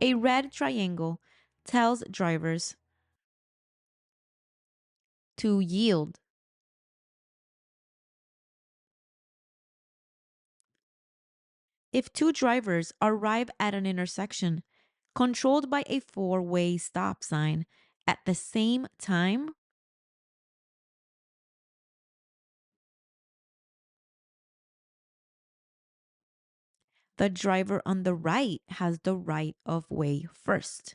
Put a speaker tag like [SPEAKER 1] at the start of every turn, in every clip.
[SPEAKER 1] A red triangle tells drivers to yield. If two drivers arrive at an intersection controlled by a four-way stop sign at the same time, the driver on the right has the right of way first.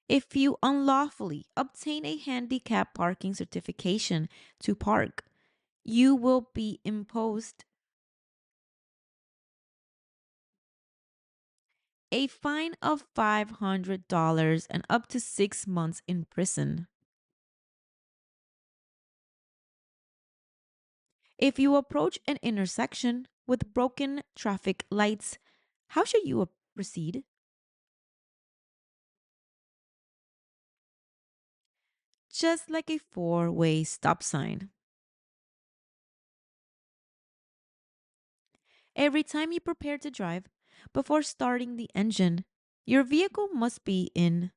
[SPEAKER 1] If you unlawfully obtain a handicap parking certification to park, you will be imposed a fine of $500 and up to 6 months in prison. If you approach an intersection with broken traffic lights, how should you proceed? Just like a four-way stop sign. Every time you prepare to drive, before starting the engine, your vehicle must be in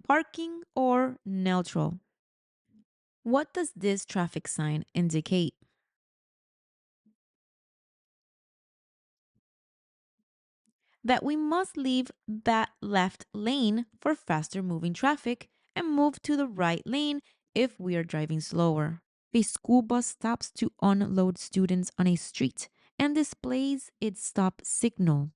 [SPEAKER 1] parking or neutral. What does this traffic sign indicate? That we must leave that left lane for faster moving traffic and move to the right lane if we are driving slower. A school bus stops to unload students on a street and displays its stop signal.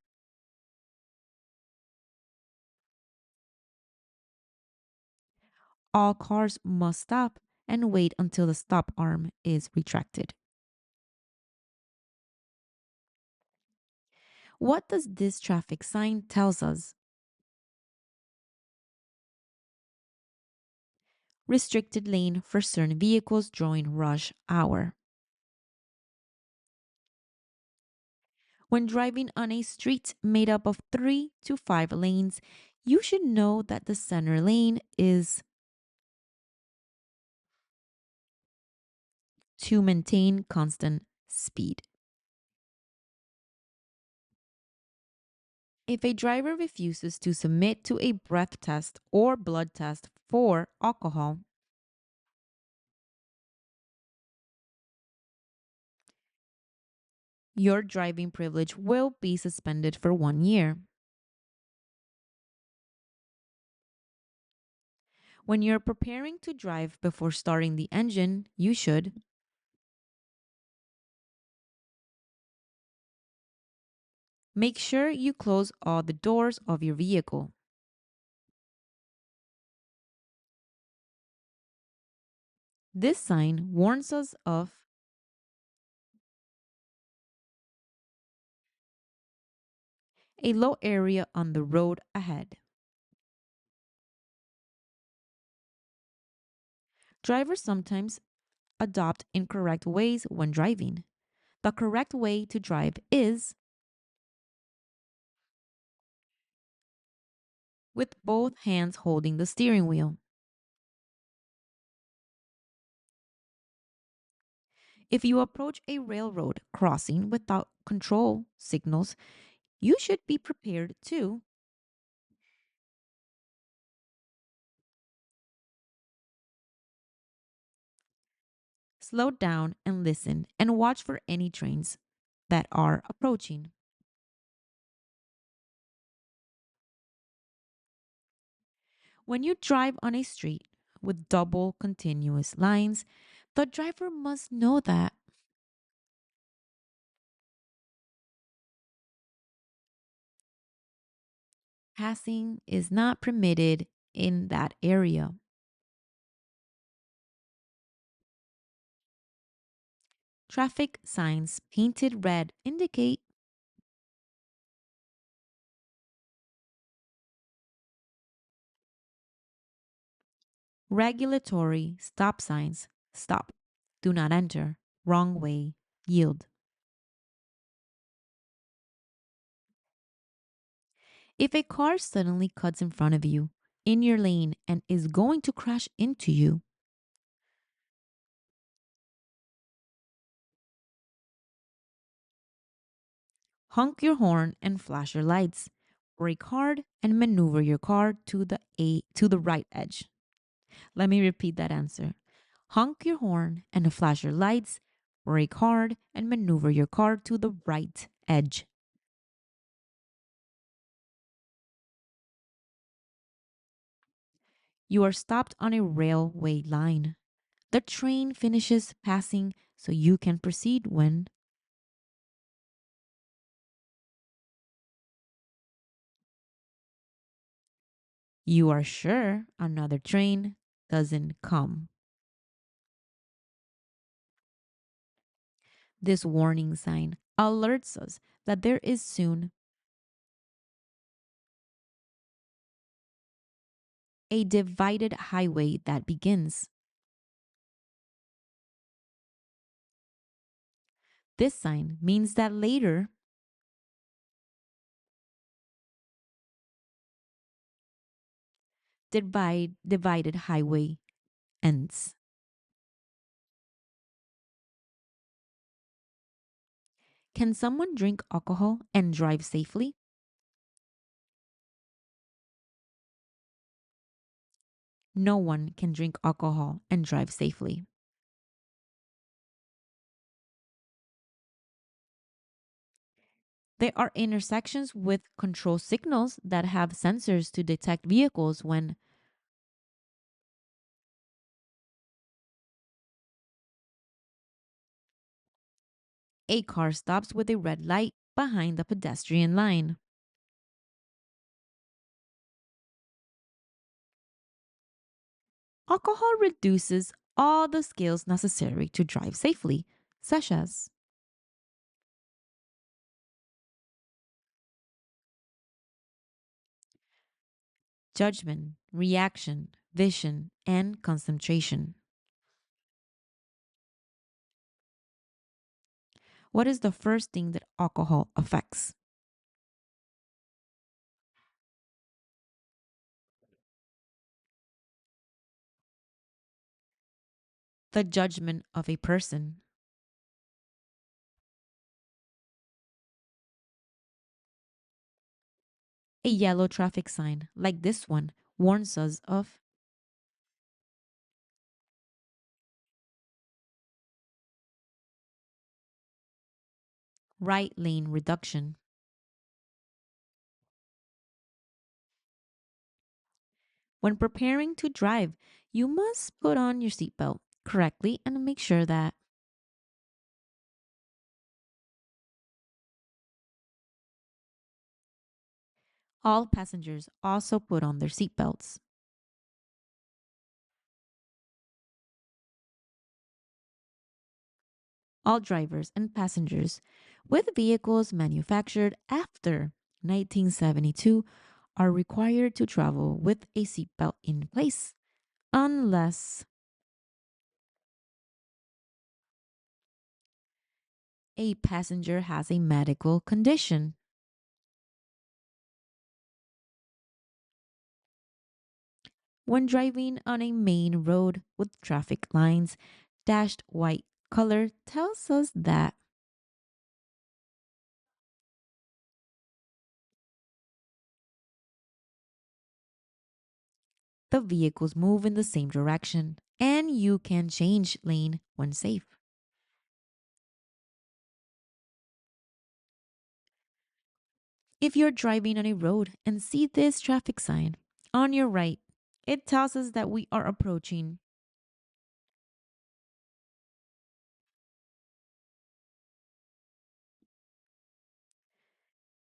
[SPEAKER 1] All cars must stop and wait until the stop arm is retracted. What does this traffic sign tells us? Restricted lane for certain vehicles during rush hour. When driving on a street made up of 3 to 5 lanes, you should know that the center lane is to maintain constant speed. If a driver refuses to submit to a breath test or blood test for alcohol, your driving privilege will be suspended for 1 year. When you're preparing to drive before starting the engine, you should make sure you close all the doors of your vehicle. This sign warns us of a low area on the road ahead. Drivers sometimes adopt incorrect ways when driving. The correct way to drive is with both hands holding the steering wheel. If you approach a railroad crossing without control signals, you should be prepared to slow down and listen and watch for any trains that are approaching. When you drive on a street with double continuous lines, the driver must know that passing is not permitted in that area. Traffic signs painted red indicate regulatory stop signs. Stop. Do not enter. Wrong way. Yield. If a car suddenly cuts in front of you in your lane and is going to crash into you, Honk your horn and flash your lights. Brake hard and maneuver your car to the right edge. Let me repeat that answer. Honk your horn and flash your lights. Brake hard and maneuver your car to the right edge. You are stopped on a railway line. The train finishes passing so you can proceed when you are sure another train doesn't come. This warning sign alerts us that there is soon a divided highway that begins. This sign means that later, divided highway ends. Can someone drink alcohol and drive safely? No one can drink alcohol and drive safely. There are intersections with control signals that have sensors to detect vehicles when a car stops with a red light behind the pedestrian line. Alcohol reduces all the skills necessary to drive safely, such as judgment, reaction, vision, and concentration. What is the first thing that alcohol affects? The judgment of a person. A yellow traffic sign, like this one, warns us of right lane reduction. When preparing to drive, you must put on your seatbelt correctly and make sure that all passengers also put on their seatbelts. All drivers and passengers with vehicles manufactured after 1972 are required to travel with a seatbelt in place unless a passenger has a medical condition. When driving on a main road with traffic lines, dashed white color tells us that the vehicles move in the same direction and you can change lane when safe. If you're driving on a road and see this traffic sign on your right, it tells us that we are approaching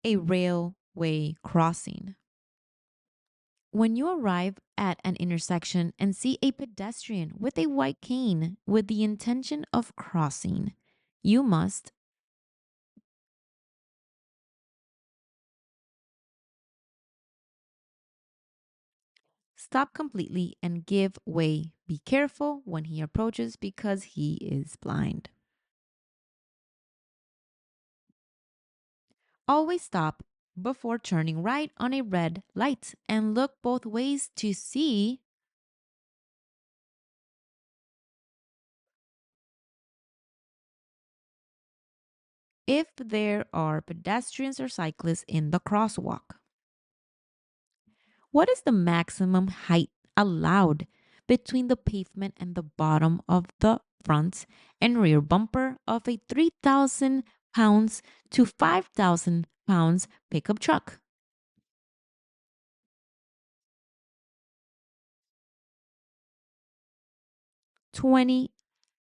[SPEAKER 1] a railway crossing. When you arrive at an intersection and see a pedestrian with a white cane with the intention of crossing, you must stop completely and give way. Be careful when he approaches because he is blind. Always stop before turning right on a red light and look both ways to see if there are pedestrians or cyclists in the crosswalk. What is the maximum height allowed between the pavement and the bottom of the front and rear bumper of a 3,000 pounds to 5,000 pounds pickup truck? 20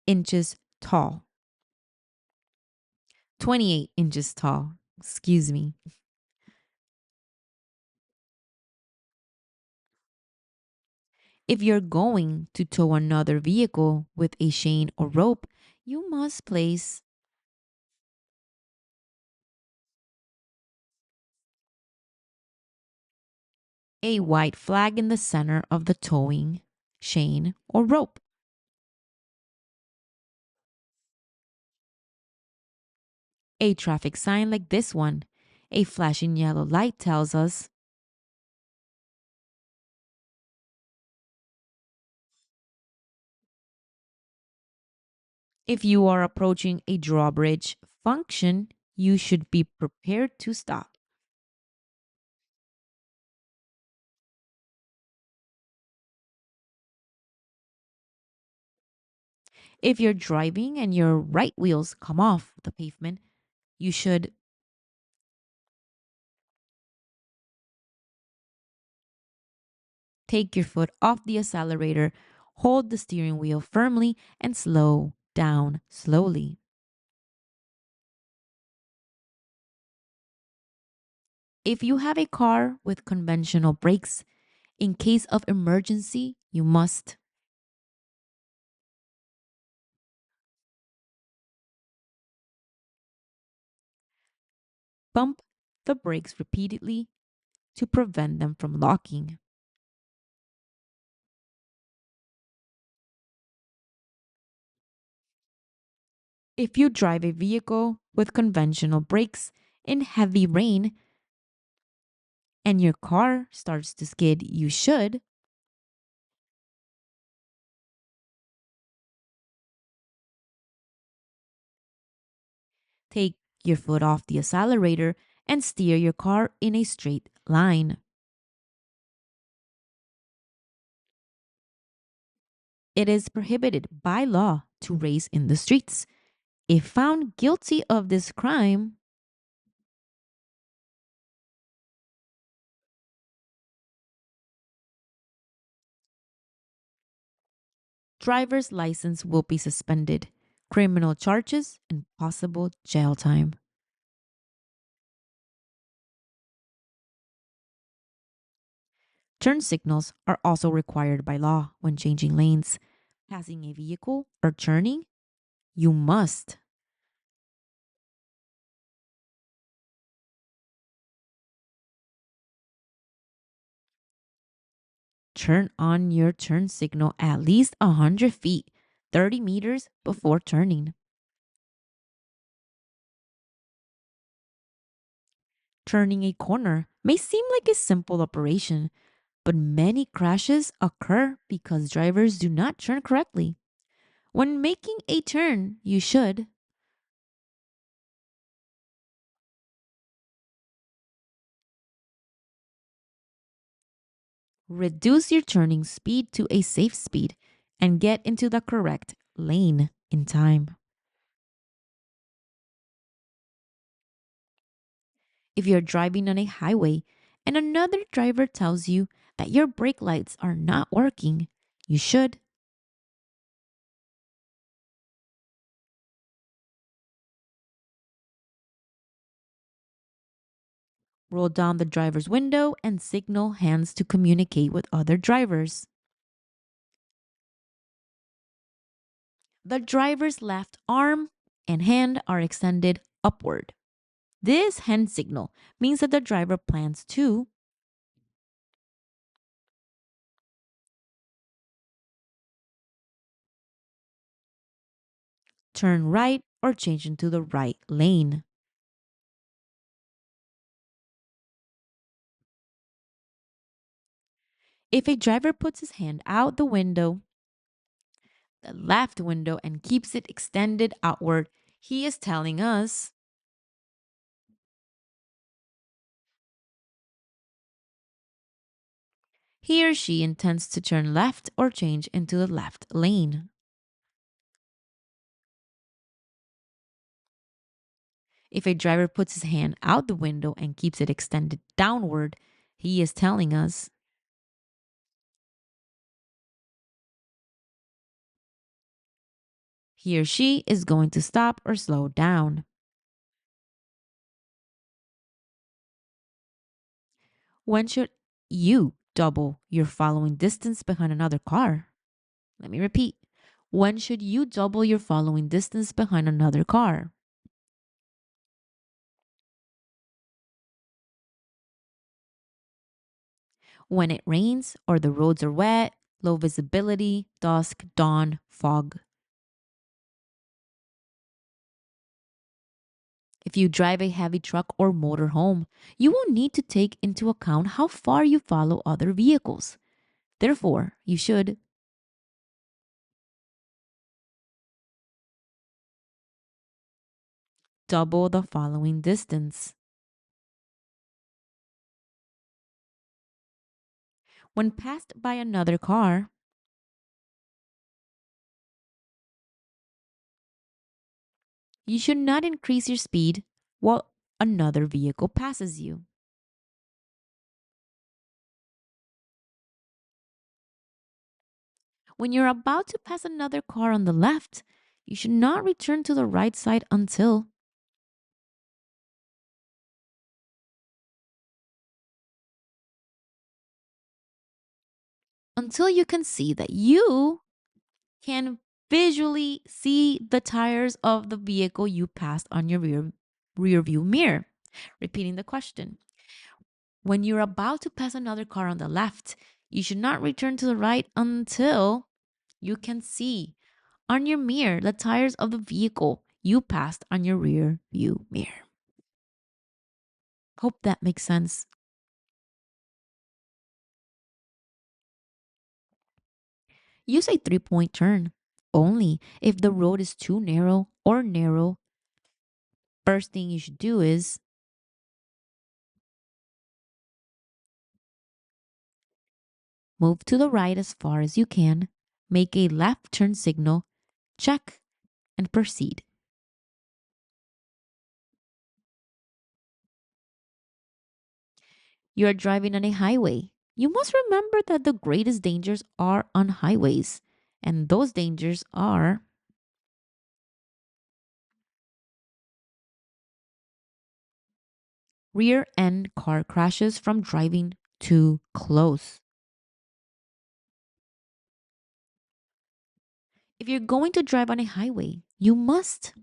[SPEAKER 1] inches tall. 28 inches tall. Excuse me. If you're going to tow another vehicle with a chain or rope, you must place a white flag in the center of the towing chain or rope. A traffic sign like this one, a flashing yellow light tells us if you are approaching a drawbridge function, you should be prepared to stop. If you're driving and your right wheels come off the pavement, you should take your foot off the accelerator, hold the steering wheel firmly, and slow down slowly. If you have a car with conventional brakes, in case of emergency, you must pump the brakes repeatedly to prevent them from locking. If you drive a vehicle with conventional brakes in heavy rain and your car starts to skid, you should take your foot off the accelerator and steer your car in a straight line. It is prohibited by law to race in the streets. If found guilty of this crime, driver's license will be suspended, criminal charges, and possible jail time. Turn signals are also required by law when changing lanes. Passing a vehicle or turning, you must turn on your turn signal at least 100 feet, 30 meters before turning. Turning a corner may seem like a simple operation, but many crashes occur because drivers do not turn correctly. When making a turn, you should reduce your turning speed to a safe speed and get into the correct lane in time. If you're driving on a highway and another driver tells you that your brake lights are not working, you should roll down the driver's window and signal hands to communicate with other drivers. The driver's left arm and hand are extended upward. This hand signal means that the driver plans to turn right or change into the right lane. If a driver puts his hand out the window, the left window, and keeps it extended outward, he is telling us He or she intends to turn left or change into the left lane. If a driver puts his hand out the window and keeps it extended downward, he is telling us he or she is going to stop or slow down. When should you double your following distance behind another car? Let me repeat. When should you double your following distance behind another car? When it rains or the roads are wet, low visibility, dusk, dawn, fog. If you drive a heavy truck or motor home, you will need to take into account how far you follow other vehicles. Therefore, you should double the following distance. When passed by another car, you should not increase your speed while another vehicle passes you. When you're about to pass another car on the left, you should not return to the right side until you can see that you can visually see the tires of the vehicle you passed on your rear view mirror. Repeating the question. When you're about to pass another car on the left, you should not return to the right until you can see on your mirror the tires of the vehicle you passed on your rear view mirror. Hope that makes sense. Use a 3-point turn only if the road is too narrow or narrow. First thing you should do is move to the right as far as you can, make a left turn signal, check, and proceed. You are driving on a highway. You must remember that the greatest dangers are on highways, and those dangers are rear end car crashes from driving too close. If you're going to drive on a highway, you must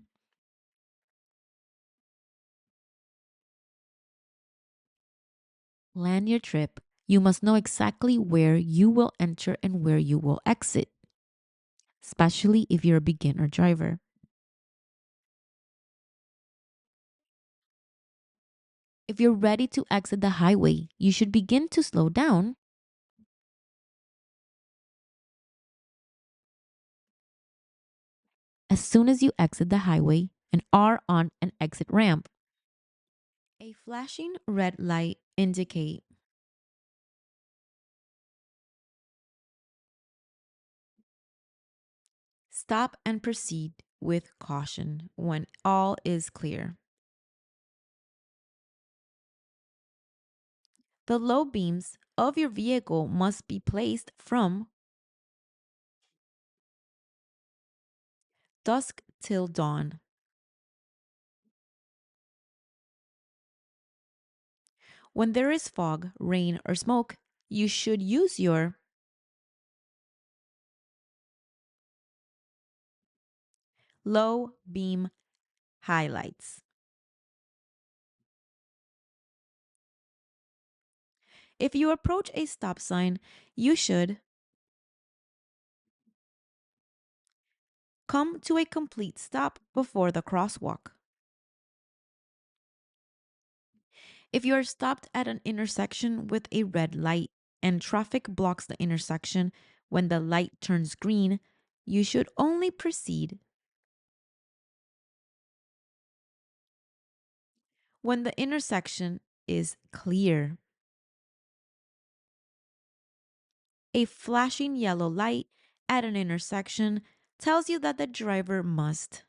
[SPEAKER 1] plan your trip. You must know exactly where you will enter and where you will exit, especially if you're a beginner driver. If you're ready to exit the highway, you should begin to slow down as soon as you exit the highway and are on an exit ramp. A flashing red light indicate stop and proceed with caution when all is clear. The low beams of your vehicle must be placed from dusk till dawn. When there is fog, rain, or smoke, you should use your low beam highlights. If you approach a stop sign, you should come to a complete stop before the crosswalk. If you are stopped at an intersection with a red light and traffic blocks the intersection when the light turns green, you should only proceed when the intersection is clear. A flashing yellow light at an intersection tells you that the driver must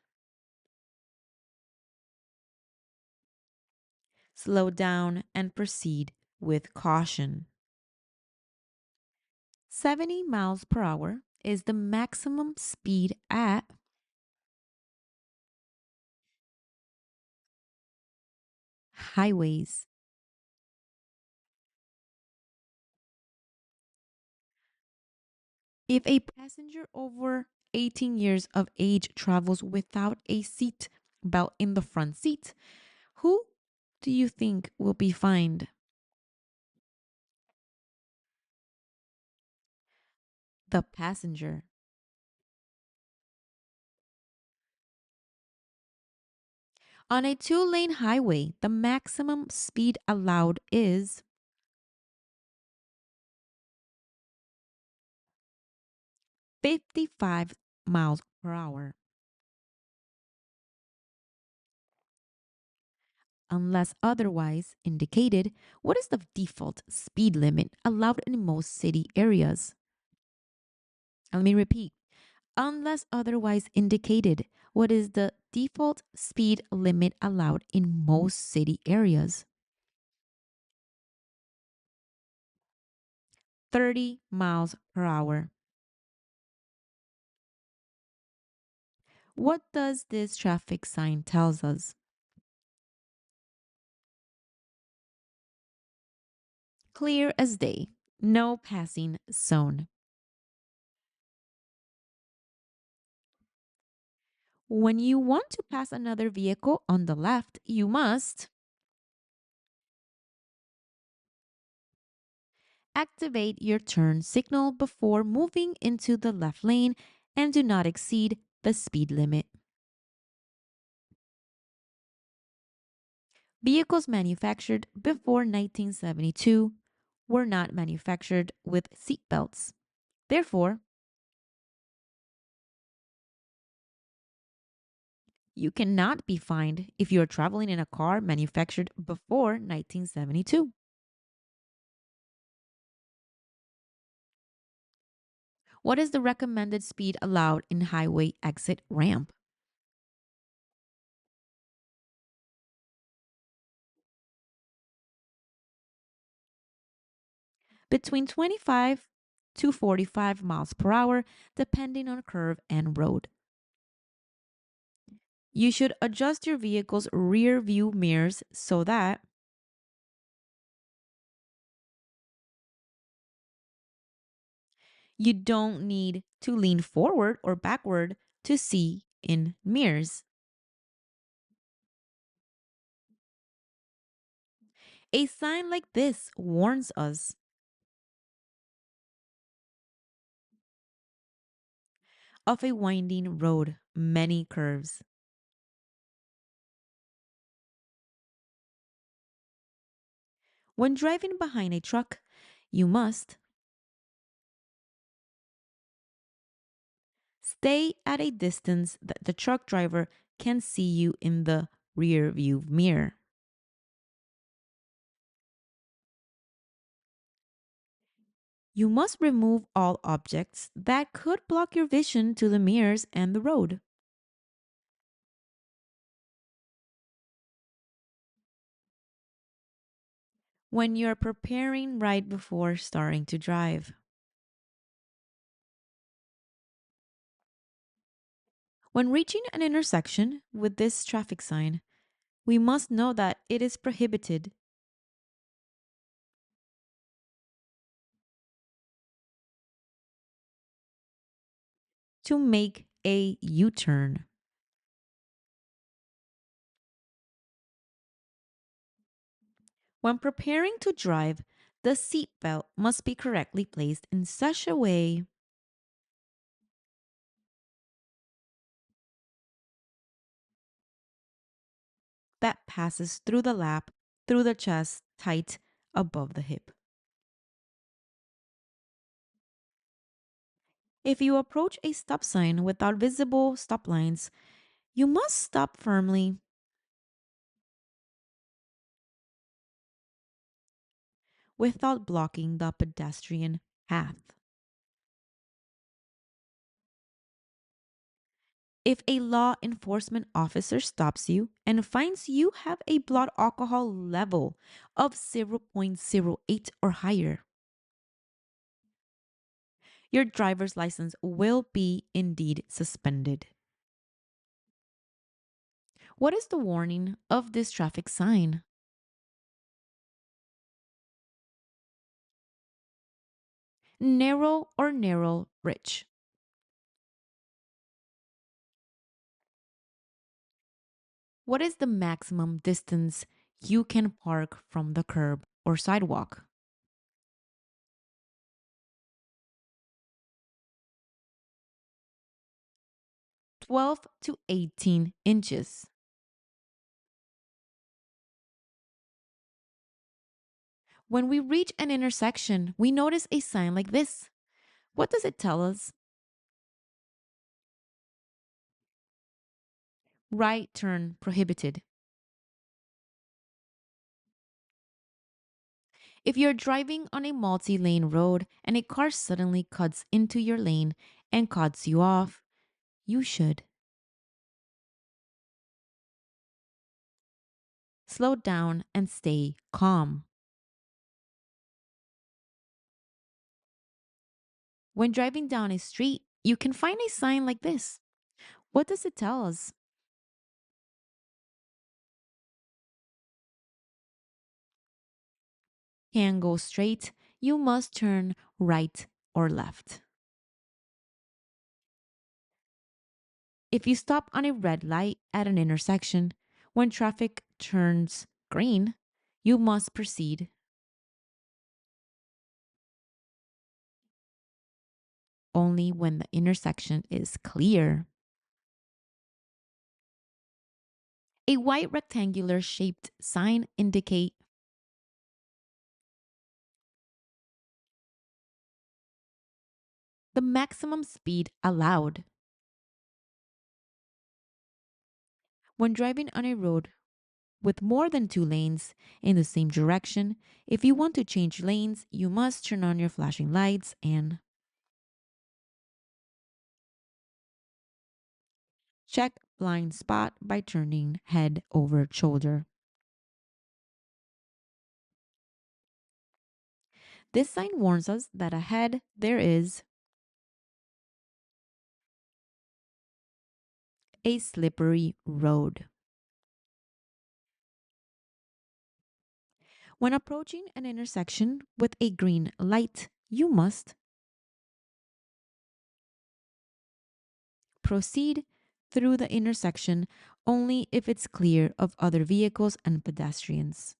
[SPEAKER 1] slow down and proceed with caution. 70 miles per hour is the maximum speed at highways. If a passenger over 18 years of age travels without a seat belt in the front seat, who do you think will be fined? The passenger. On a two-lane highway, the maximum speed allowed is 55 miles per hour, unless otherwise indicated. What is the default speed limit allowed in most city areas? Let me repeat. Unless otherwise indicated, what is the default speed limit allowed in most city areas? 30 miles per hour. What does this traffic sign tells us? Clear as day. No passing zone. When you want to pass another vehicle on the left, you must activate your turn signal before moving into the left lane and do not exceed the speed limit. Vehicles manufactured before 1972 were not manufactured with seat belts. Therefore, you cannot be fined if you are traveling in a car manufactured before 1972. What is the recommended speed allowed in highway exit ramp? Between 25 to 45 miles per hour, depending on curve and road. You should adjust your vehicle's rear view mirrors so that you don't need to lean forward or backward to see in mirrors. A sign like this warns us of a winding road, many curves. When driving behind a truck, you must stay at a distance that the truck driver can see you in the rear view mirror. You must remove all objects that could block your vision to the mirrors and the road. When you're preparing right before starting to drive. When reaching an intersection with this traffic sign, we must know that it is prohibited to make a U turn. When preparing to drive, the seatbelt must be correctly placed in such a way that passes through the lap, through the chest, tight above the hip. If you approach a stop sign without visible stop lines, you must stop firmly without blocking the pedestrian path. If a law enforcement officer stops you and finds you have a blood alcohol level of 0.08 or higher, your driver's license will be indeed suspended. What is the warning of this traffic sign? Narrow or narrow bridge. What is the maximum distance you can park from the curb or sidewalk? 12 to 18 inches. When we reach an intersection, we notice a sign like this. What does it tell us? Right turn prohibited. If you're driving on a multi lane road and a car suddenly cuts into your lane and cuts you off, you should slow down and stay calm. When driving down a street, you can find a sign like this. What does it tell us? Can't go straight, you must turn right or left. If you stop on a red light at an intersection, when traffic turns green, you must proceed only when the intersection is clear. A white rectangular shaped sign indicate the maximum speed allowed. When driving on a road with more than two lanes in the same direction, if you want to change lanes, you must turn on your flashing lights and check blind spot by turning head over shoulder. This sign warns us that ahead there is a slippery road. When approaching an intersection with a green light, you must proceed through the intersection only if it's clear of other vehicles and pedestrians.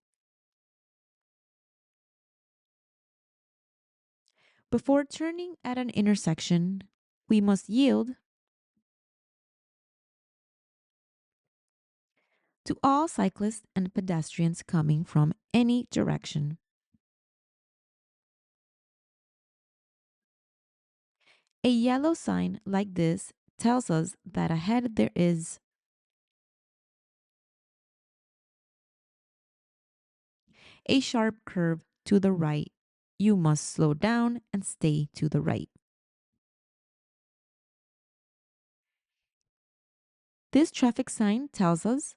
[SPEAKER 1] Before turning at an intersection, we must yield to all cyclists and pedestrians coming from any direction. A yellow sign like this tells us that ahead there is a sharp curve to the right. You must slow down and stay to the right. This traffic sign tells us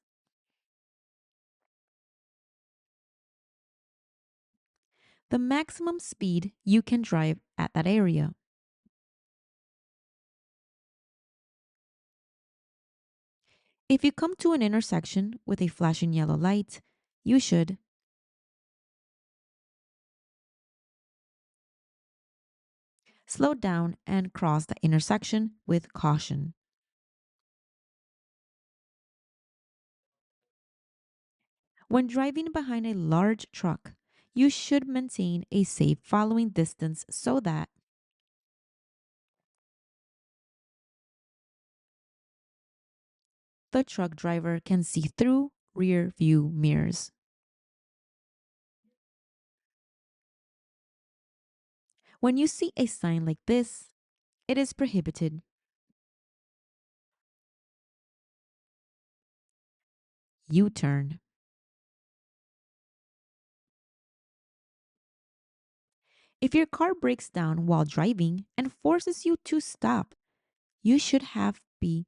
[SPEAKER 1] the maximum speed you can drive at that area. If you come to an intersection with a flashing yellow light, you should slow down and cross the intersection with caution. When driving behind a large truck, you should maintain a safe following distance so that the truck driver can see through rear view mirrors. When you see a sign like this, it is prohibited. U turn. If your car breaks down while driving and forces you to stop, you should have be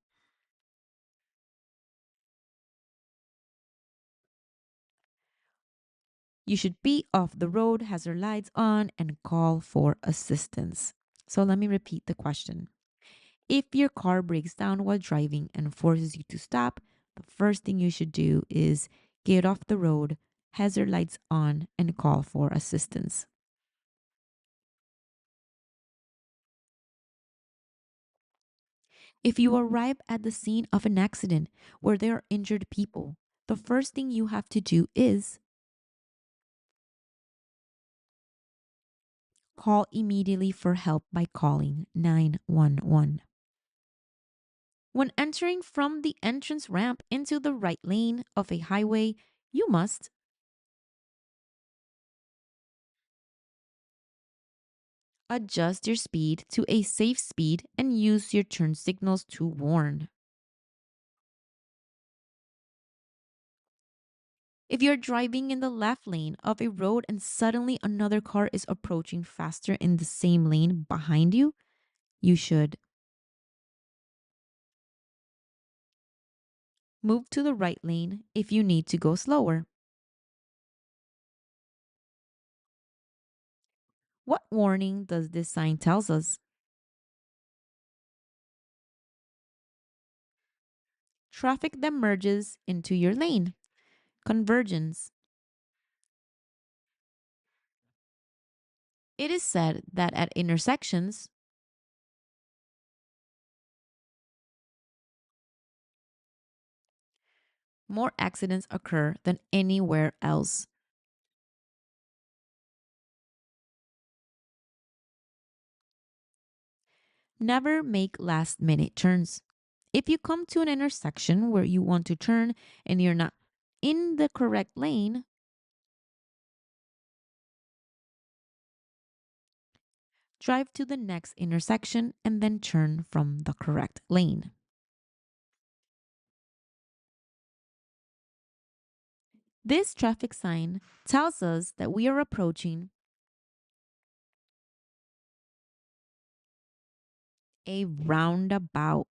[SPEAKER 1] You should be off the road, hazard lights on, and call for assistance. So let me repeat the question. If your car breaks down while driving and forces you to stop, the first thing you should do is get off the road, hazard lights on, and call for assistance. If you arrive at the scene of an accident where there are injured people, the first thing you have to do is call immediately for help by calling 911. When entering from the entrance ramp into the right lane of a highway, you must adjust your speed to a safe speed and use your turn signals to warn. If you're driving in the left lane of a road and suddenly another car is approaching faster in the same lane behind you, you should move to the right lane if you need to go slower. What warning does this sign tells us? Traffic that merges into your lane. Convergence. It is said that at intersections, more accidents occur than anywhere else. Never make last minute turns. If you come to an intersection where you want to turn and you're not in the correct lane, drive to the next intersection and then turn from the correct lane. This traffic sign tells us that we are approaching a roundabout.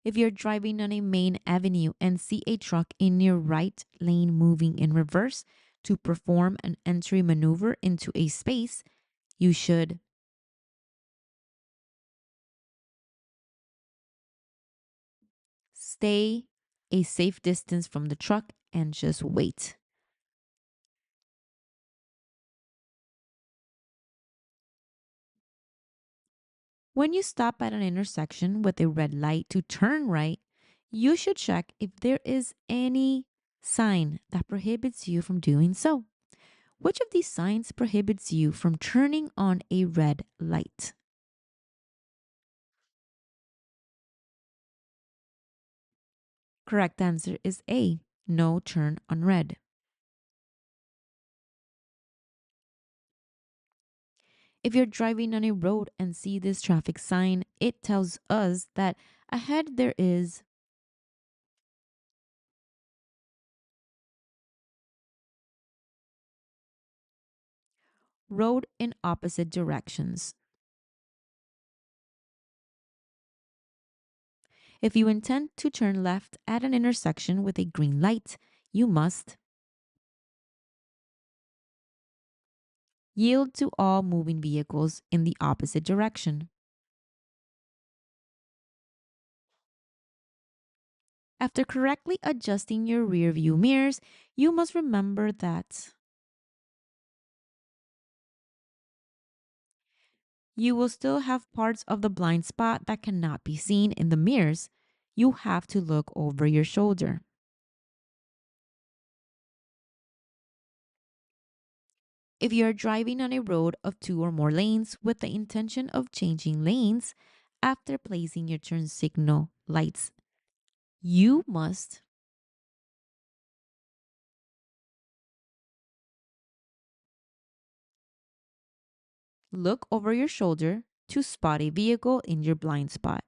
[SPEAKER 1] If you're driving on a main avenue and see a truck in your right lane moving in reverse to perform an entry maneuver into a space, you should stay a safe distance from the truck and just wait. When you stop at an intersection with a red light to turn right, you should check if there is any sign that prohibits you from doing so. Which of these signs prohibits you from turning on a red light? Correct answer is A. No turn on red. If you're driving on a road and see this traffic sign, it tells us that ahead there is road in opposite directions. If you intend to turn left at an intersection with a green light, you must yield to all moving vehicles in the opposite direction. After correctly adjusting your rear view mirrors, you must remember that you will still have parts of the blind spot that cannot be seen in the mirrors. You have to look over your shoulder. If you are driving on a road of two or more lanes with the intention of changing lanes after placing your turn signal lights, you must look over your shoulder to spot a vehicle in your blind spot.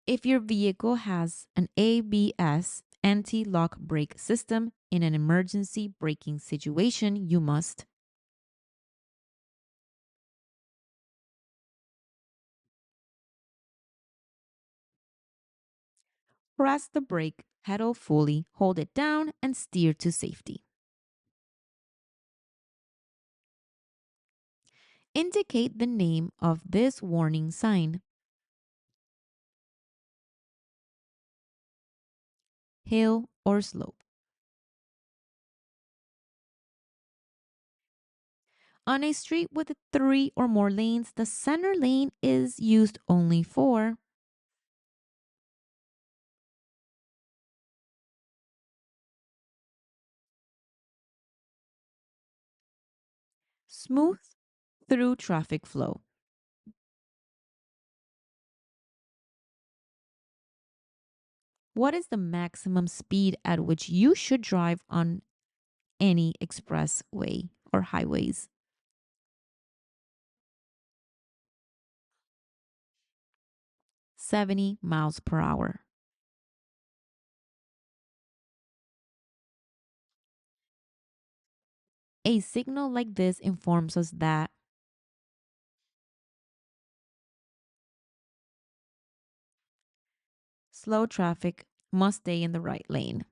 [SPEAKER 1] If your vehicle has an ABS anti lock brake system in an emergency braking situation, you must Press the brake pedal fully, hold it down, and steer to safety. Indicate the name of this warning sign. Hill or slope. On a street with three or more lanes, the center lane is used only for smooth through traffic flow. What is the maximum speed at which you should drive on any expressway or highways? 70 miles per hour. A signal like this informs us that slow traffic must stay in the right lane.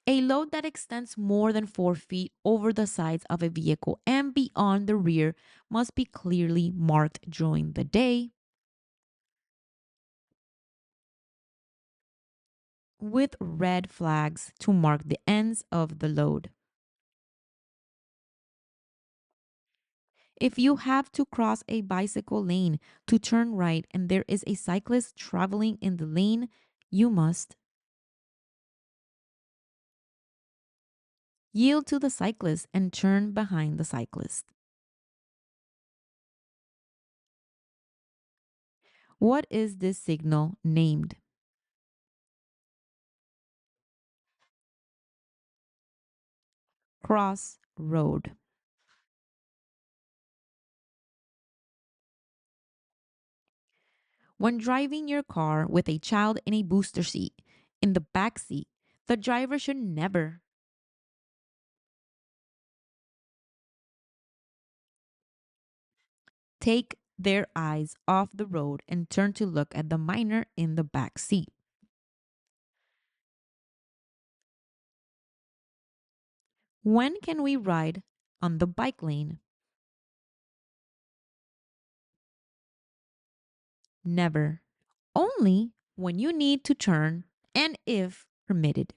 [SPEAKER 1] A load that extends more than 4 feet over the sides of a vehicle and beyond the rear must be clearly marked during the day with red flags to mark the ends of the load. If you have to cross a bicycle lane to turn right and there is a cyclist traveling in the lane, you must yield to the cyclist and turn behind the cyclist. What is this signal named? Cross road. When driving your car with a child in a booster seat in the back seat, the driver should never take their eyes off the road and turn to look at the minor in the back seat. When can we ride on the bike lane? Never. Only when you need to turn and if permitted.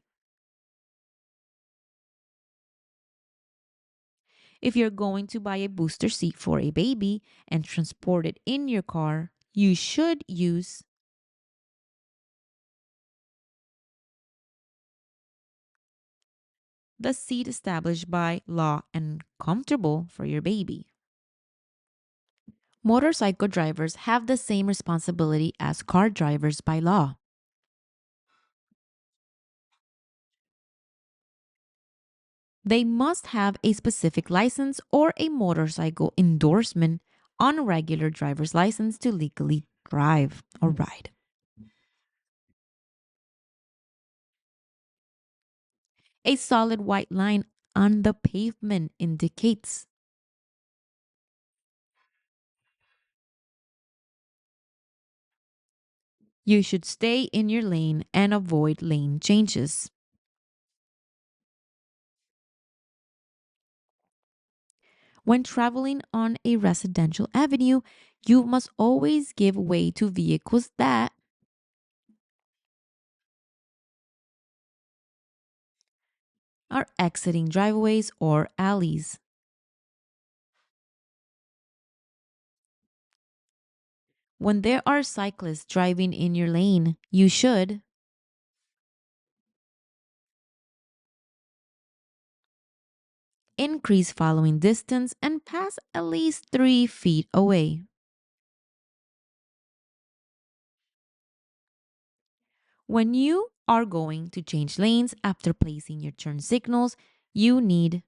[SPEAKER 1] If you're going to buy a booster seat for a baby and transport it in your car, you should use the seat established by law and comfortable for your baby. Motorcycle drivers have the same responsibility as car drivers by law. They must have a specific license or a motorcycle endorsement on a regular driver's license to legally drive or ride. A solid white line on the pavement indicates you should stay in your lane and avoid lane changes. When traveling on a residential avenue, you must always give way to vehicles that are exiting driveways or alleys. When there are cyclists driving in your lane, you should increase following distance and pass at least 3 feet away. When you are going to change lanes after placing your turn signals, you need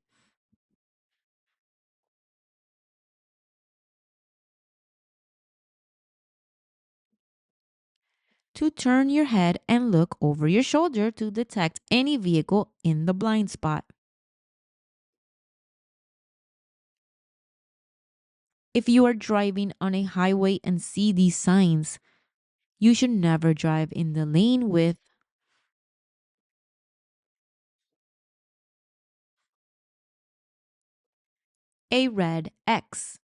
[SPEAKER 1] to turn your head and look over your shoulder to detect any vehicle in the blind spot. If you are driving on a highway and see these signs, you should never drive in the lane with a red X.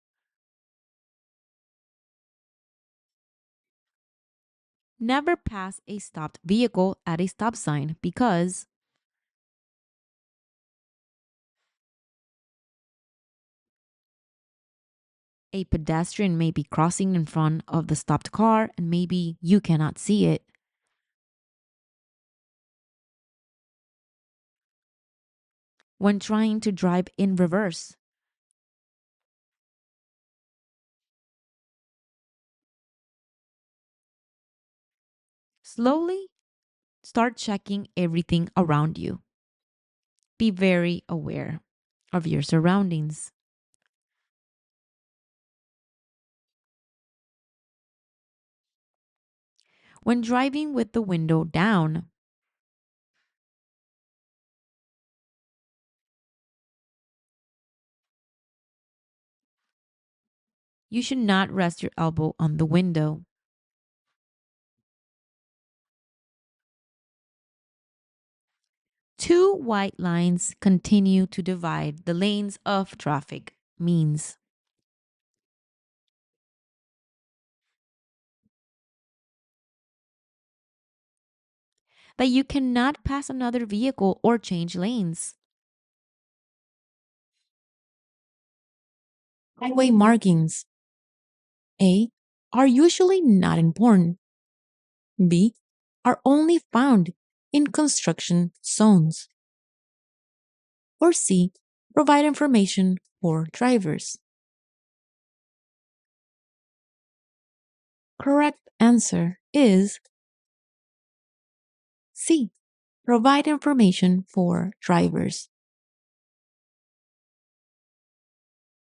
[SPEAKER 1] Never pass a stopped vehicle at a stop sign because a pedestrian may be crossing in front of the stopped car and maybe you cannot see it. When trying to drive in reverse, slowly start checking everything around you. Be very aware of your surroundings. When driving with the window down, you should not rest your elbow on the window. Two white lines continue to divide the lanes of traffic means that you cannot pass another vehicle or change lanes.
[SPEAKER 2] Highway markings A are usually not important. B are only found in construction zones. Or C provide information for drivers. Correct answer is C. Provide information for drivers.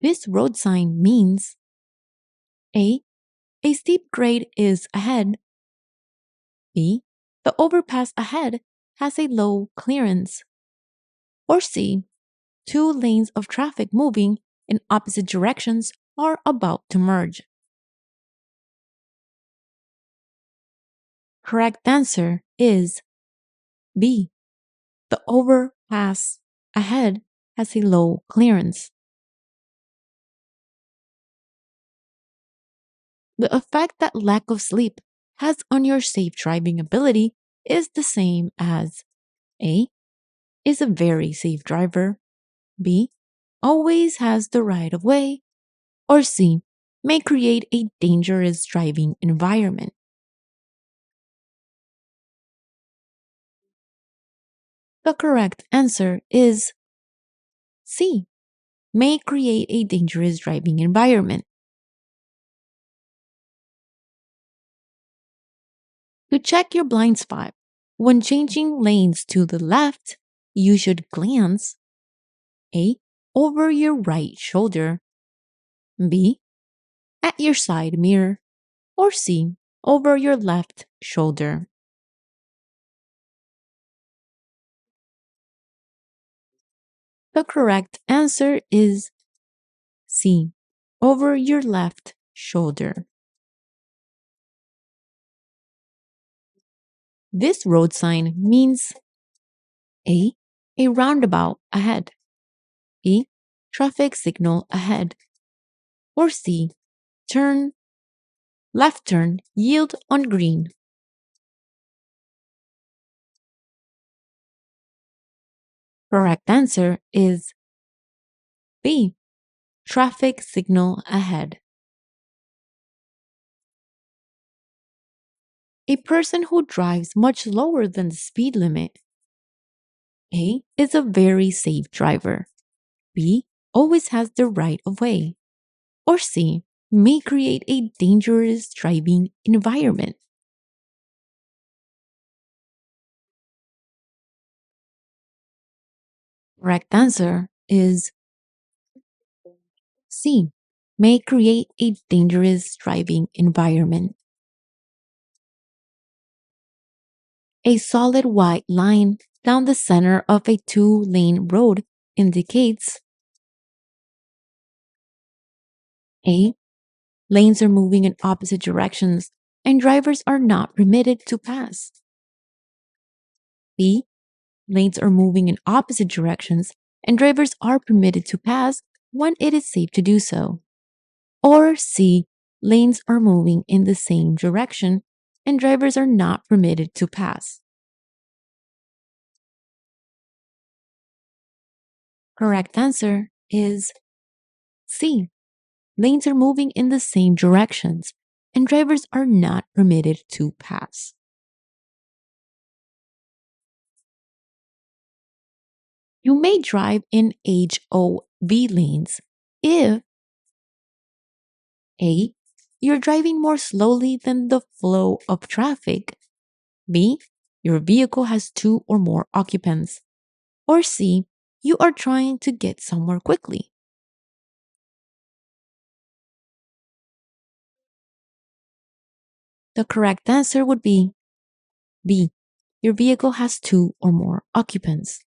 [SPEAKER 2] This road sign means A. A steep grade is ahead. B. The overpass ahead has a low clearance. Or C. Two lanes of traffic moving in opposite directions are about to merge. Correct answer is B. The overpass ahead has a low clearance. The effect that lack of sleep has on your safe driving ability is the same as A. Is a very safe driver. B. Always has the right of way. Or C. May create a dangerous driving environment. The correct answer is C. May create a dangerous driving environment. To check your blind spot, when changing lanes to the left, you should glance A. Over your right shoulder, B. At your side mirror, or C. Over your left shoulder. The correct answer is C. Over your left shoulder. This road sign means A. A roundabout ahead. B. Traffic signal ahead. Or C. Turn, left turn, yield on green. Correct answer is B. Traffic signal ahead. A person who drives much lower than the speed limit. A. Is a very safe driver. B. Always has the right of way. Or C. May create a dangerous driving environment. Correct answer is C. May create a dangerous driving environment. A solid white line down the center of a two-lane road indicates A. Lanes are moving in opposite directions and drivers are not permitted to pass. B. Lanes are moving in opposite directions and drivers are permitted to pass when it is safe to do so. Or C. Lanes are moving in the same direction and drivers are not permitted to pass. Correct answer is C. Lanes are moving in the same directions and drivers are not permitted to pass. You may drive in HOV lanes if A. You're driving more slowly than the flow of traffic. B. Your vehicle has two or more occupants. Or C. You are trying to get somewhere quickly. The correct answer would be B. Your vehicle has two or more occupants.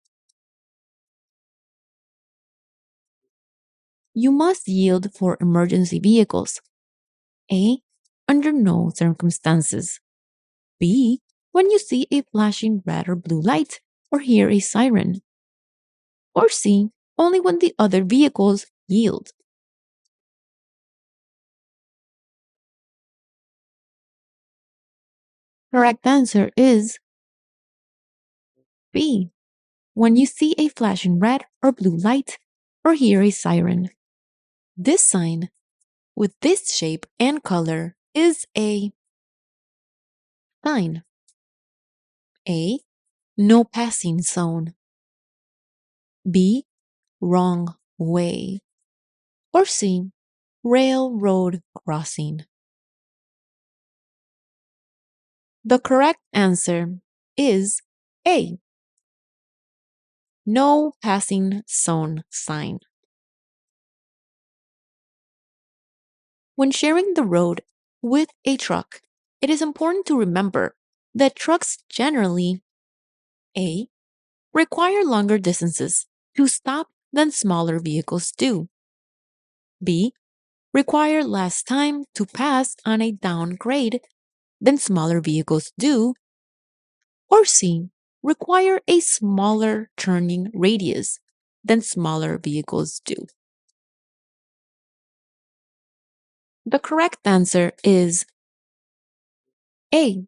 [SPEAKER 2] You must yield for emergency vehicles. A. Under no circumstances. B. When you see a flashing red or blue light or hear a siren. Or C. Only when the other vehicles yield. Correct answer is B. When you see a flashing red or blue light or hear a siren. This sign with this shape and color is a sign. A. No passing zone. B. Wrong way. Or C. Railroad crossing. The correct answer is A. No passing zone sign. When sharing the road with a truck, it is important to remember that trucks generally A. Require longer distances to stop than smaller vehicles do. B. Require less time to pass on a downgrade than smaller vehicles do. Or C. Require a smaller turning radius than smaller vehicles do. The correct answer is A.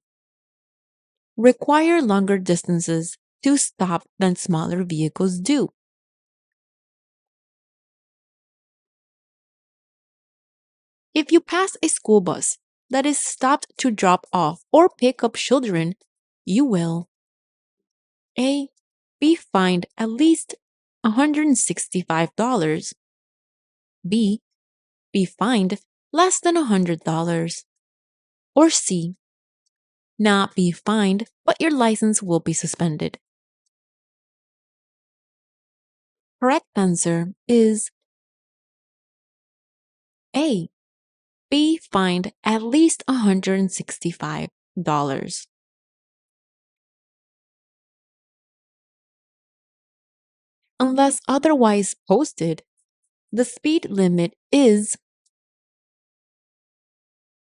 [SPEAKER 2] Require longer distances to stop than smaller vehicles do. If you pass a school bus that is stopped to drop off or pick up children, you will A. Be fined at least $165. B. Be fined less than $100. Or C. Not be fined, but your license will be suspended. Correct answer is A. Be fined at least $165. Unless otherwise posted, the speed limit is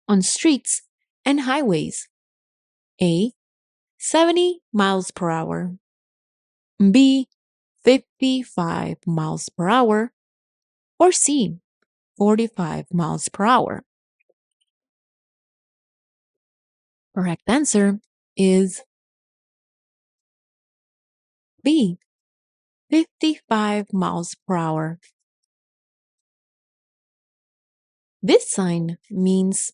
[SPEAKER 2] on streets and highways A. 70 miles per hour, B. 55 miles per hour, or C. 45 miles per hour. Correct answer is B. 55 miles per hour. This sign means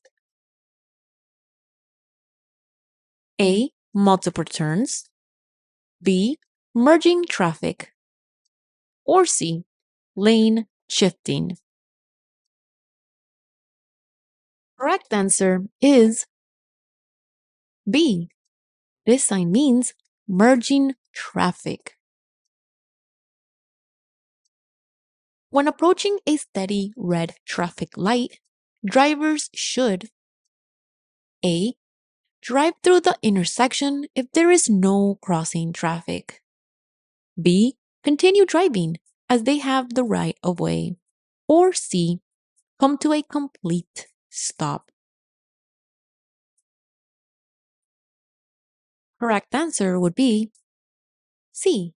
[SPEAKER 2] A. Multiple turns, B. Merging traffic, or C. Lane shifting. Correct answer is B. This sign means merging traffic. When approaching a steady red traffic light, drivers should A. Drive through the intersection if there is no crossing traffic. B. Continue driving as they have the right of way. Or C. come to a complete stop. Correct answer would be C.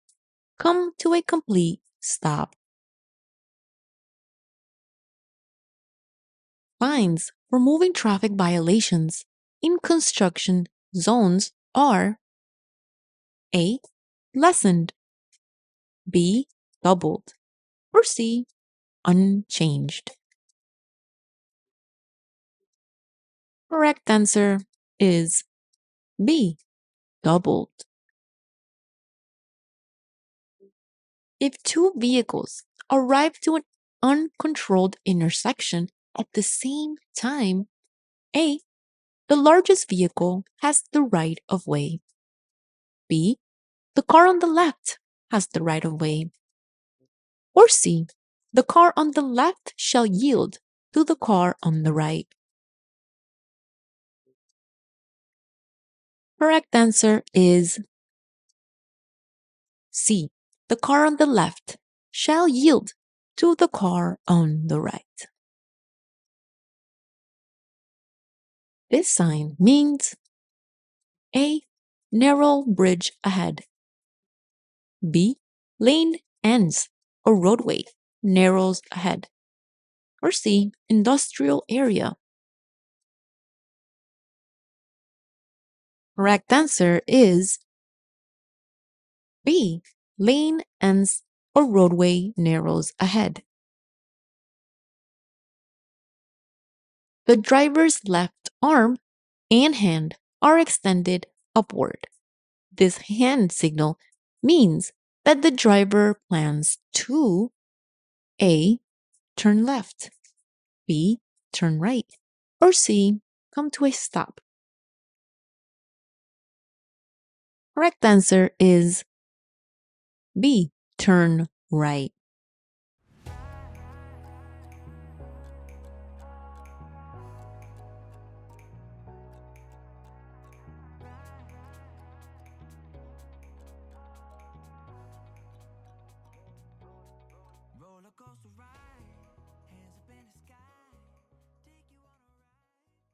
[SPEAKER 2] Come to a complete stop. Fines for moving traffic violations in construction zones are A. Lessened, B. Doubled, or C. Unchanged. Correct answer is B. Doubled. If two vehicles arrive to an uncontrolled intersection at the same time, A. The largest vehicle has the right of way. B. The car on the left has the right of way. Or C. The car on the left shall yield to the car on the right. Correct answer is C. The car on the left shall yield to the car on the right. This sign means A. Narrow bridge ahead. B. Lane ends or roadway narrows ahead. Or C. Industrial area. Correct answer is B. Lane ends or roadway narrows ahead. The driver's left arm and hand are extended upward. This hand signal means that the driver plans to A. Turn left, B. Turn right, or C. Come to a stop. Correct answer is B. Turn right.